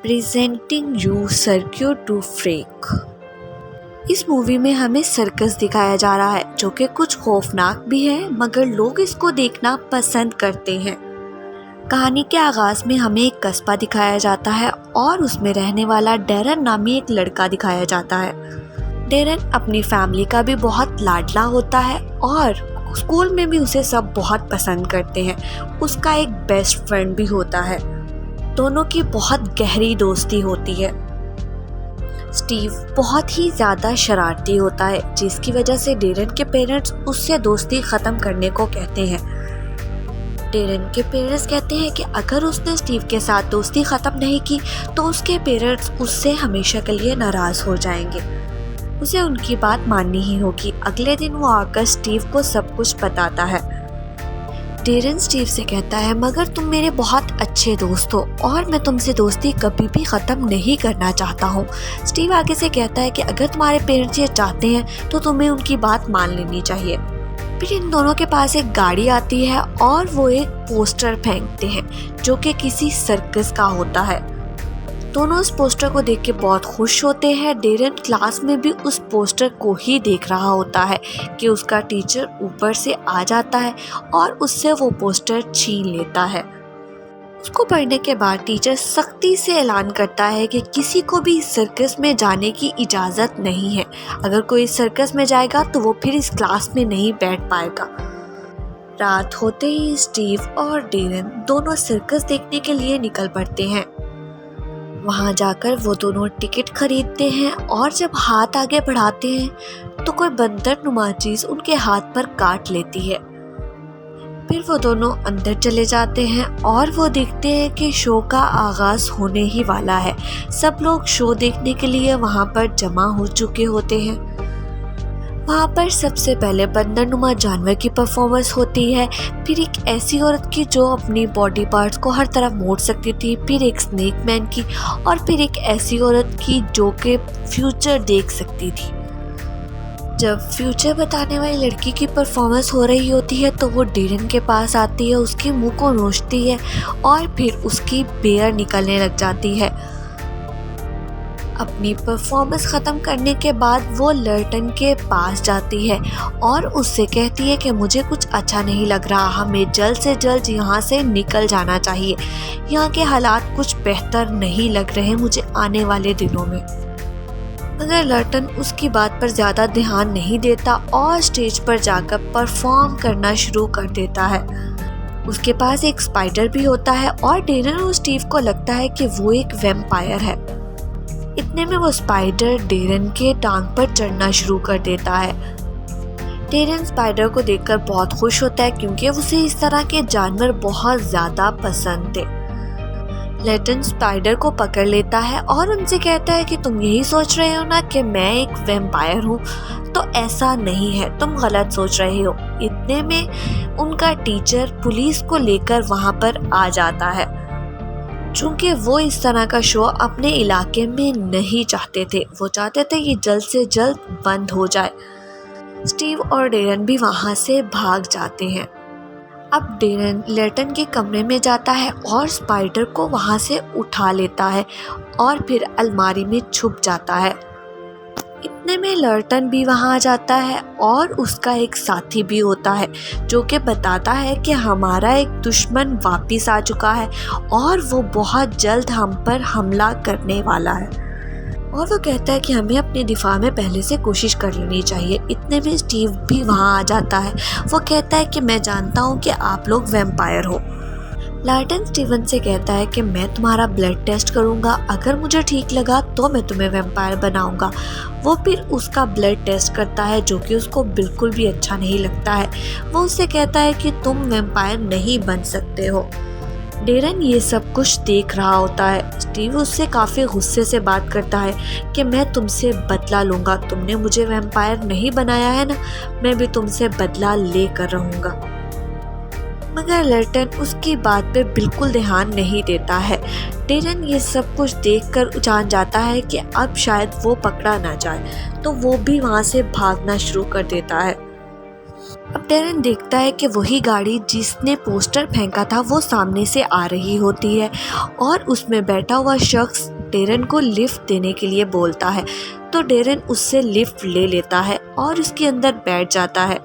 Presenting you circuit to freak. इस movie में हमें सर्कस दिखाया जा रहा है जो कि कुछ खौफनाक भी है, मगर लोग इसको देखना पसंद करते हैं। कहानी के आगाज में हमें एक कस्बा दिखाया जाता है और उसमें रहने वाला डेरन नामी एक लड़का दिखाया जाता है। डेरन अपनी फैमिली का भी बहुत लाडला होता है और स्कूल में भी उसे सब बहुत पसंद करते हैं। उसका एक बेस्ट फ्रेंड भी होता है। दोनों की बहुत गहरी दोस्ती होती है। स्टीव बहुत ही ज़्यादा शरारती होता है, जिसकी वजह से डेरन के पेरेंट्स उससे दोस्ती ख़त्म करने को कहते हैं। डेरन के पेरेंट्स कहते हैं कि अगर उसने स्टीव के साथ दोस्ती ख़त्म नहीं की तो उसके पेरेंट्स उससे हमेशा के लिए नाराज़ हो जाएंगे। उसे उनकी बात माननी ही होगी। अगले दिन वो आकर स्टीव को सब कुछ बताता है। डेरन स्टीव से कहता है, मगर तुम मेरे बहुत अच्छे दोस्त हो और मैं तुमसे दोस्ती कभी भी ख़त्म नहीं करना चाहता हूँ। स्टीव आगे से कहता है कि अगर तुम्हारे पेरेंट्स ये चाहते हैं तो तुम्हें उनकी बात मान लेनी चाहिए। फिर इन दोनों के पास एक गाड़ी आती है और वो एक पोस्टर फेंकते हैं जो कि किसी सर्कस का होता है। दोनों उस पोस्टर को देख के बहुत खुश होते हैं। डेरन क्लास में भी उस पोस्टर को ही देख रहा होता है कि उसका टीचर ऊपर से आ जाता है और उससे वो पोस्टर छीन लेता है। उसको पढ़ने के बाद टीचर सख्ती से ऐलान करता है कि किसी को भी इस सर्कस में जाने की इजाज़त नहीं है। अगर कोई इस सर्कस में जाएगा तो वो फिर इस क्लास में नहीं बैठ पाएगा। रात होते ही स्टीव और डेरन दोनों सर्कस देखने के लिए निकल पड़ते हैं। वहाँ जाकर वो दोनों टिकट खरीदते हैं और जब हाथ आगे बढ़ाते हैं तो कोई बंदरनुमा चीज़ उनके हाथ पर काट लेती है। फिर वो दोनों अंदर चले जाते हैं और वो देखते हैं कि शो का आगाज़ होने ही वाला है। सब लोग शो देखने के लिए वहाँ पर जमा हो चुके होते हैं। वहाँ पर सबसे पहले बंदरनुमा जानवर की परफॉर्मेंस होती है, फिर एक ऐसी औरत की जो अपनी बॉडी पार्ट्स को हर तरफ मोड़ सकती थी, फिर एक स्नेक मैन की और फिर एक ऐसी औरत की जो कि फ्यूचर देख सकती थी। जब फ्यूचर बताने वाली लड़की की परफॉर्मेंस हो रही होती है तो वो डेरन के पास आती है, उसके मुंह को नोचती है और फिर उसकी बेयर निकलने लग जाती है। अपनी परफॉर्मेंस ख़त्म करने के बाद वो लर्टन के पास जाती है और उससे कहती है कि मुझे कुछ अच्छा नहीं लग रहा, हमें जल्द से जल्द यहाँ से निकल जाना चाहिए। यहाँ के हालात कुछ बेहतर नहीं लग रहे मुझे आने वाले दिनों में। मगर लर्टन उसकी बात पर ज़्यादा ध्यान नहीं देता और स्टेज पर जाकर परफॉर्म करना शुरू कर देता है। उसके पास एक स्पाइडर भी होता है और डेरन और स्टीव को लगता है कि वो एक वैम्पायर है। इतने में वो स्पाइडर डेरन के टांग पर चढ़ना शुरू कर देता है। डेरन स्पाइडर को देखकर बहुत खुश होता है क्योंकि उसे इस तरह के जानवर बहुत ज़्यादा पसंद थे। लर्टन स्पाइडर को पकड़ लेता है और उनसे कहता है कि तुम यही सोच रहे हो ना कि मैं एक वैम्पायर हूँ, तो ऐसा नहीं है, तुम गलत सोच रहे हो। इतने में उनका टीचर पुलिस को लेकर वहाँ पर आ जाता है। चूँकि वो इस तरह का शो अपने इलाके में नहीं चाहते थे, वो चाहते थे कि जल्द से जल्द बंद हो जाए। स्टीव और डेरन भी वहाँ से भाग जाते हैं। अब डेरन लर्टन के कमरे में जाता है और स्पाइडर को वहाँ से उठा लेता है और फिर अलमारी में छुप जाता है। इतने में लर्टन भी वहाँ आ जाता है और उसका एक साथी भी होता है जो कि बताता है कि हमारा एक दुश्मन वापस आ चुका है और वो बहुत जल्द हम पर हमला करने वाला है। और वो कहता है कि हमें अपने दिफा में पहले से कोशिश कर लेनी चाहिए। इतने में स्टीव भी वहाँ आ जाता है। वो कहता है कि मैं जानता हूँ कि आप लोग वैम्पायर हो। लर्टन स्टीवन से कहता है कि मैं तुम्हारा ब्लड टेस्ट करूँगा, अगर मुझे ठीक लगा तो मैं तुम्हें वैम्पायर बनाऊँगा। वो फिर उसका ब्लड टेस्ट करता है जो कि उसको बिल्कुल भी अच्छा नहीं लगता है। वो उससे कहता है कि तुम वैम्पायर नहीं बन सकते हो। डेरन ये सब कुछ देख रहा होता है। स्टीव उससे काफ़ी गुस्से से बात करता है कि मैं तुमसे बदला लूँगा, तुमने मुझे वैम्पायर नहीं बनाया है ना, मैं भी तुमसे बदला लेकर रहूँगा। मगर लर्टन उसकी बात पे बिल्कुल ध्यान नहीं देता है। डेरन ये सब कुछ देखकर जान जाता है कि अब शायद वो पकड़ा ना जाए, तो वो भी वहाँ से भागना शुरू कर देता है। अब डेरन देखता है कि वही गाड़ी जिसने पोस्टर फेंका था वो सामने से आ रही होती है और उसमें बैठा हुआ शख्स डेरन को लिफ्ट देने के लिए बोलता है। तो डेरन उससे लिफ्ट ले लेता है और उसके अंदर बैठ जाता है।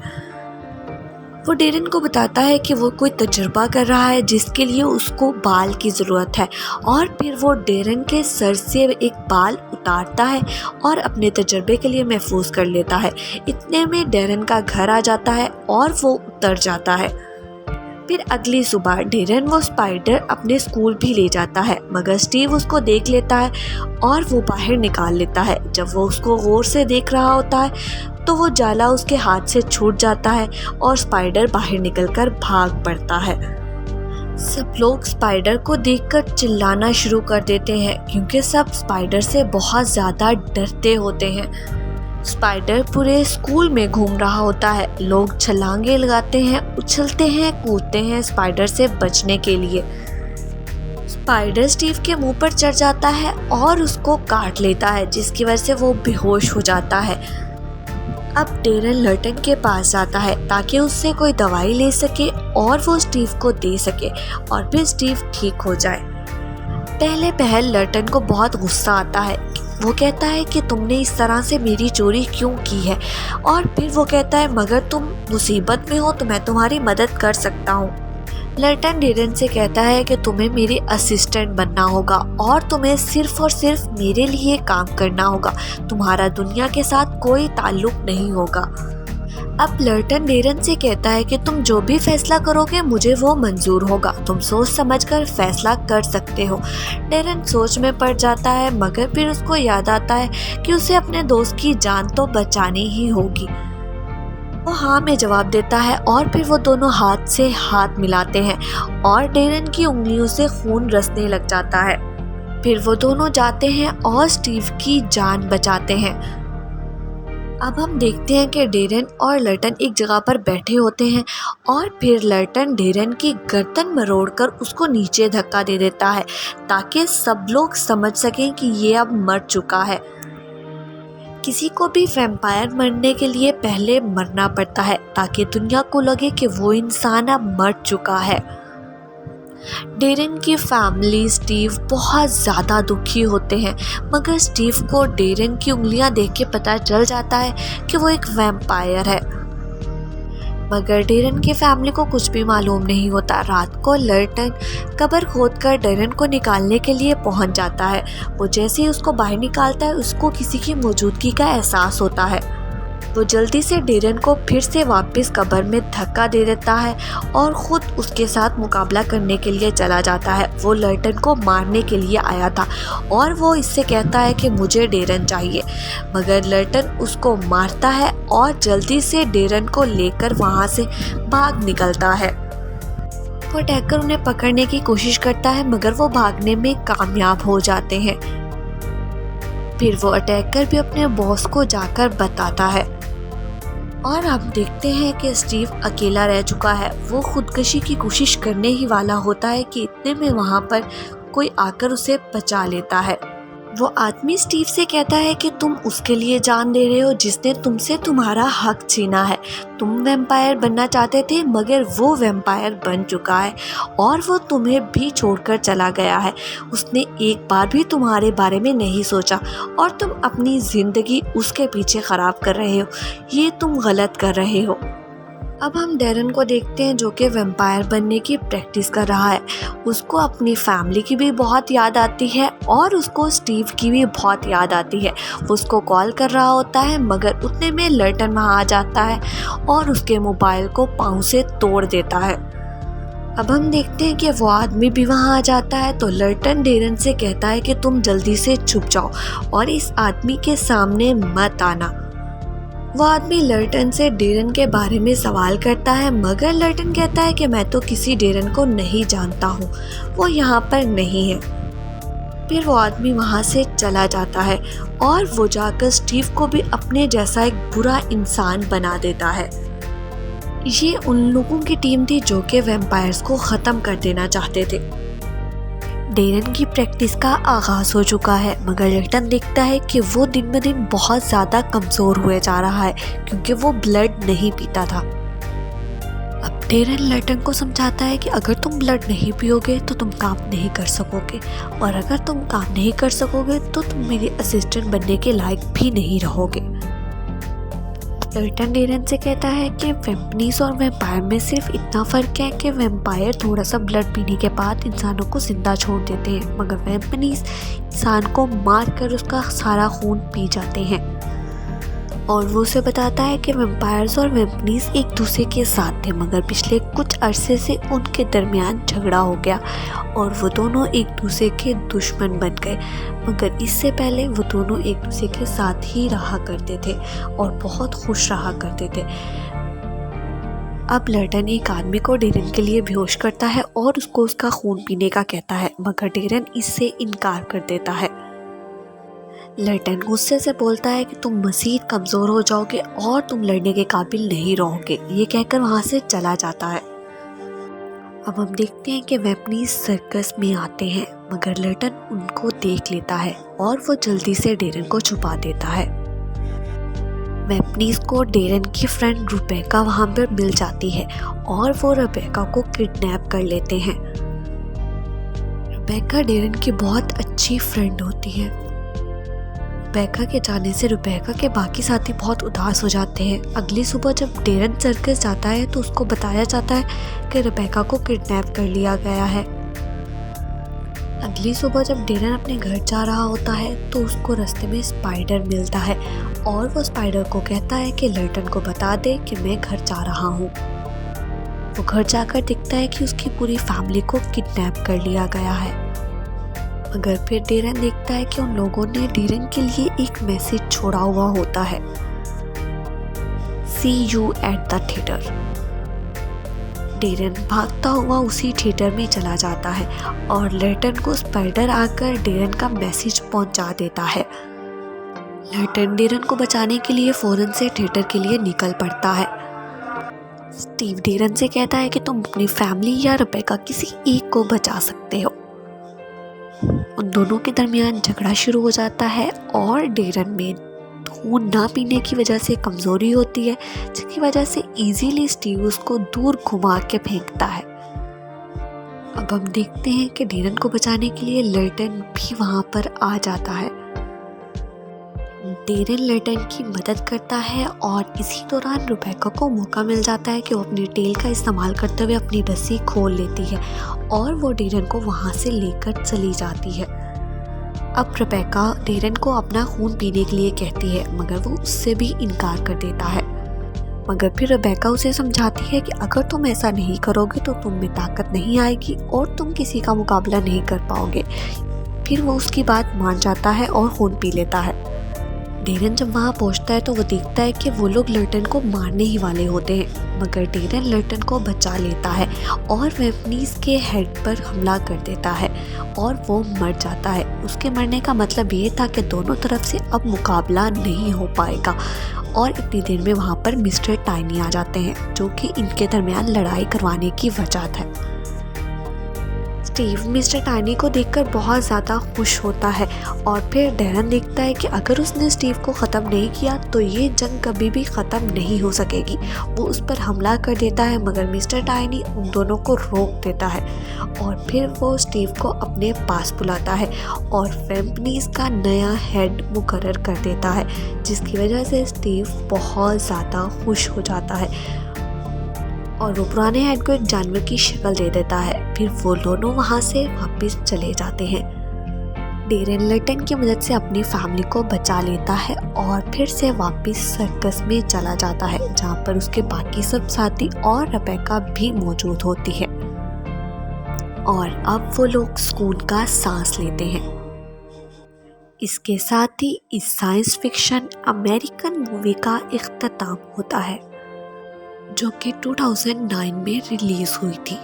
वो डेरन को बताता है कि वो कोई तजुर्बा कर रहा है जिसके लिए उसको बाल की ज़रूरत है और फिर वो डेरन के सर से एक बाल उतारता है और अपने तजुर्बे के लिए महफूज कर लेता है। इतने में डेरन का घर आ जाता है और वो उतर जाता है। फिर अगली सुबह डेरन वो स्पाइडर अपने स्कूल भी ले जाता है, मगर स्टीव उसको देख लेता है और वो बाहर निकाल लेता है। जब वो उसको गौर से देख रहा होता है तो वो जाला उसके हाथ से छूट जाता है और स्पाइडर बाहर निकलकर भाग पड़ता है। सब लोग स्पाइडर को देखकर चिल्लाना शुरू कर देते हैं क्योंकि सब स्पाइडर से बहुत ज़्यादा डरते होते हैं। स्पाइडर पूरे स्कूल में घूम रहा होता है। लोग छलांगे लगाते हैं, उछलते हैं, कूदते हैं स्पाइडर से बचने के लिए। स्पाइडर स्टीव के मुंह पर चढ़ जाता है और उसको काट लेता है, जिसकी वजह से वो बेहोश हो जाता है। अब डेरन लर्टन के पास जाता है ताकि उससे कोई दवाई ले सके और वो स्टीव को दे सके और फिर स्टीव ठीक हो जाए। पहल लर्टन को बहुत गुस्सा आता है। वो कहता है कि तुमने इस तरह से मेरी चोरी क्यों की है, और फिर वो कहता है मगर तुम मुसीबत में हो तो मैं तुम्हारी मदद कर सकता हूँ। लर्टन डेरन से कहता है कि तुम्हें मेरे असिस्टेंट बनना होगा और तुम्हें सिर्फ और सिर्फ मेरे लिए काम करना होगा। तुम्हारा दुनिया के साथ कोई ताल्लुक नहीं होगा। अब लर्टन डेरन से कहता है कि तुम जो भी फैसला करोगे मुझे वो मंजूर होगा। तुम सोच समझकर फैसला कर सकते हो। डेरन सोच में पड़ जाता है, मगर फिर उसको याद आता है कि उसे अपने दोस्त की जान तो बचानी ही होगी। वो हाँ में जवाब देता है और फिर वो दोनों हाथ से हाथ मिलाते हैं और डेरन की उंगलियों से खून रसने लग जाता है। फिर वो दोनों जाते हैं और स्टीव की जान बचाते हैं। अब हम देखते हैं कि डेरन और लर्टन एक जगह पर बैठे होते हैं और फिर लर्टन डेरन की गर्दन मरोड़कर उसको नीचे धक्का दे देता है ताकि सब लोग समझ सकें कि ये अब मर चुका है। किसी को भी वैम्पायर मरने के लिए पहले मरना पड़ता है ताकि दुनिया को लगे कि वो इंसान अब मर चुका है। डेरन की फैमिली स्टीव बहुत ज़्यादा दुखी होते हैं, मगर स्टीव को डेरन की उंगलियां देख के पता चल जाता है कि वो एक वैम्पायर है। मगर डेरन की फैमिली को कुछ भी मालूम नहीं होता। रात को लर्टन कब्र खोदकर डेरन को निकालने के लिए पहुंच जाता है। वो जैसे ही उसको बाहर निकालता है उसको किसी की मौजूदगी का एहसास होता है। वो जल्दी से डेरन को फिर से वापस कब्र में धक्का दे देता है और ख़ुद उसके साथ मुकाबला करने के लिए चला जाता है। वो लर्टन को मारने के लिए आया था और वो इससे कहता है कि मुझे डेरन चाहिए, मगर लर्टन उसको मारता है और जल्दी से डेरन को लेकर वहाँ से भाग निकलता है। वो अटैकर उन्हें पकड़ने की कोशिश करता है, मगर वो भागने में कामयाब हो जाते हैं। फिर वो अटैकर भी अपने बॉस को जाकर बताता है और हम देखते हैं कि स्टीव अकेला रह चुका है। वो खुदकशी की कोशिश करने ही वाला होता है कि इतने में वहाँ पर कोई आकर उसे बचा लेता है। वो आदमी स्टीव से कहता है कि तुम उसके लिए जान दे रहे हो जिसने तुमसे तुम्हारा हक छीना है। तुम वैम्पायर बनना चाहते थे, मगर वो वैम्पायर बन चुका है और वो तुम्हें भी छोड़कर चला गया है। उसने एक बार भी तुम्हारे बारे में नहीं सोचा और तुम अपनी ज़िंदगी उसके पीछे ख़राब कर रहे हो। ये तुम गलत कर रहे हो। अब हम डेरन को देखते हैं जो कि वैम्पायर बनने की प्रैक्टिस कर रहा है। उसको अपनी फैमिली की भी बहुत याद आती है और उसको स्टीव की भी बहुत याद आती है। वो उसको कॉल कर रहा होता है, मगर उतने में लर्टन वहाँ आ जाता है और उसके मोबाइल को पाँव से तोड़ देता है। अब हम देखते हैं कि वो आदमी भी वहाँ आ जाता है। तो लर्टन डेरन से कहता है कि तुम जल्दी से छुप जाओ और इस आदमी के सामने मत आना। वो आदमी लर्टन से डेरन के बारे में सवाल करता है, मगर लर्टन कहता है कि मैं तो किसी डेरन को नहीं जानता हूँ, वो यहाँ पर नहीं है। फिर वो आदमी वहाँ से चला जाता है और वो जाकर स्टीव को भी अपने जैसा एक बुरा इंसान बना देता है। ये उन लोगों की टीम थी जो कि वैम्पायर्स को ख़त्म कर देना चाहते थे। डेरन की प्रैक्टिस का आगाज़ हो चुका है, मगर लर्टन देखता है कि वो दिन ब दिन बहुत ज़्यादा कमज़ोर हुए जा रहा है क्योंकि वो ब्लड नहीं पीता था। डेरन लर्टन को समझाता है कि अगर तुम ब्लड नहीं पियोगे तो तुम काम नहीं कर सकोगे, और अगर तुम काम नहीं कर सकोगे तो तुम मेरे असिस्टेंट बनने के लायक भी नहीं रहोगे। लर्टन डेरन से कहता है कि वैम्पनीज और वैम्पायर में सिर्फ इतना फ़र्क है कि वैम्पायर थोड़ा सा ब्लड पीने के बाद इंसानों को जिंदा छोड़ देते हैं, मगर वैम्पनीज इंसान को मार कर उसका सारा खून पी जाते हैं। और वो उसे बताता है कि वैम्पायर्स और वैम्पनीज एक दूसरे के साथ थे, मगर पिछले कुछ अरसे से उनके दरमियान झगड़ा हो गया और वो दोनों एक दूसरे के दुश्मन बन गए, मगर इससे पहले वो दोनों एक दूसरे के साथ ही रहा करते थे और बहुत खुश रहा करते थे। अब लर्टन एक आदमी को डेरन के लिए बेहोश करता है और उसको उसका खून पीने का कहता है, मगर डेरन इससे इनकार कर देता है। लर्टन गुस्से से बोलता है कि तुम मज़ीद कमज़ोर हो जाओगे और तुम लड़ने के काबिल नहीं रहोगे, ये कहकर वहाँ से चला जाता है। अब हम देखते हैं कि वैम्पनीज सर्कस में आते हैं, मगर लर्टन उनको देख लेता है और वो जल्दी से डेरन को छुपा देता है। वैम्पनीज को डेरन की फ्रेंड रुबेका वहाँ पर मिल जाती है और वो रुबेका को किडनैप कर लेते हैं। रुबेका डेरन की बहुत अच्छी फ्रेंड होती है। रुबेका के जाने से रुबेका के बाकी साथी बहुत उदास हो जाते हैं। अगली सुबह जब डेरन सर्कस जाता है तो उसको बताया जाता है कि रुबेका को किडनैप कर लिया गया है। अगली सुबह जब डेरन अपने घर जा रहा होता है तो उसको रास्ते में स्पाइडर मिलता है और वो स्पाइडर को कहता है कि लर्टन को बता दे कि मैं घर जा रहा हूँ। वो घर जाकर दिखता है कि उसकी पूरी फैमिली को किडनैप कर लिया गया है, मगर फिर डेरन देखता है कि उन लोगों ने डेरन के लिए एक मैसेज छोड़ा हुआ होता है, See you at the theater। Darren भागता हुआ उसी थिएटर में चला जाता है और लर्टन को स्पाइडर आकर डेरन का मैसेज पहुंचा देता है। लर्टन डेरन को बचाने के लिए फौरन से थिएटर के लिए निकल पड़ता है। स्टीव डेरन से कहता है कि तुम अपनी फैमिली या रुबेका किसी एक को बचा सकते हो। उन दोनों के दरमियान झगड़ा शुरू हो जाता है और डेरन में खून ना पीने की वजह से कमज़ोरी होती है, जिसकी वजह से इजीली स्टीव उसको दूर घुमा के फेंकता है। अब हम देखते हैं कि डेरन को बचाने के लिए लर्टन भी वहाँ पर आ जाता है। डेरन लर्टन की मदद करता है और इसी दौरान रुबेका को मौका मिल जाता है कि वो अपनी टेल का इस्तेमाल करते हुए अपनी रस्सी खोल लेती है और वो डेरन को वहाँ से लेकर चली जाती है। अब रुबेका डेरन को अपना खून पीने के लिए कहती है, मगर वो उससे भी इनकार कर देता है। मगर फिर रुबेका उसे समझाती है कि अगर तुम ऐसा नहीं करोगे तो तुम में ताकत नहीं आएगी और तुम किसी का मुकाबला नहीं कर पाओगे। फिर वो उसकी बात मान जाता है और खून पी लेता है। डेरन जब वहाँ पहुँचता है तो वो देखता है कि वो लोग लर्टन को मारने ही वाले होते हैं, मगर डेरन लर्टन को बचा लेता है और वैम्पनीज के हेड पर हमला कर देता है और वो मर जाता है। उसके मरने का मतलब ये था कि दोनों तरफ से अब मुकाबला नहीं हो पाएगा और इतनी देर में वहाँ पर मिस्टर टाइनी आ जाते हैं, जो कि इनके दरमियान लड़ाई करवाने की वजह था। स्टीव मिस्टर टाइनी को देखकर बहुत ज़्यादा खुश होता है और फिर डेरन देखता है कि अगर उसने स्टीव को ख़त्म नहीं किया तो ये जंग कभी भी ख़त्म नहीं हो सकेगी। वो उस पर हमला कर देता है, मगर मिस्टर टाइनी उन दोनों को रोक देता है और फिर वो स्टीव को अपने पास बुलाता है और वैम्पनीज का नया हेड मुकर्रर कर देता है, जिसकी वजह से स्टीव बहुत ज़्यादा खुश हो जाता है और वो पुराने हेड को एक जानवर की शक्ल दे देता है। फिर वो दोनों वहाँ से वापस चले जाते हैं। डेरन लर्टन की मदद से अपनी फैमिली को बचा लेता है और फिर से वापस सर्कस में चला जाता है, जहाँ पर उसके बाकी सब साथी और रुबेका भी मौजूद होती है। और अब वो लोग सुकून का सांस लेते हैं। इसके साथ ही इस साइंस फिक्शन अमेरिकन मूवी का इख्तिताम होता है, जो कि 2009 में रिलीज़ हुई थी।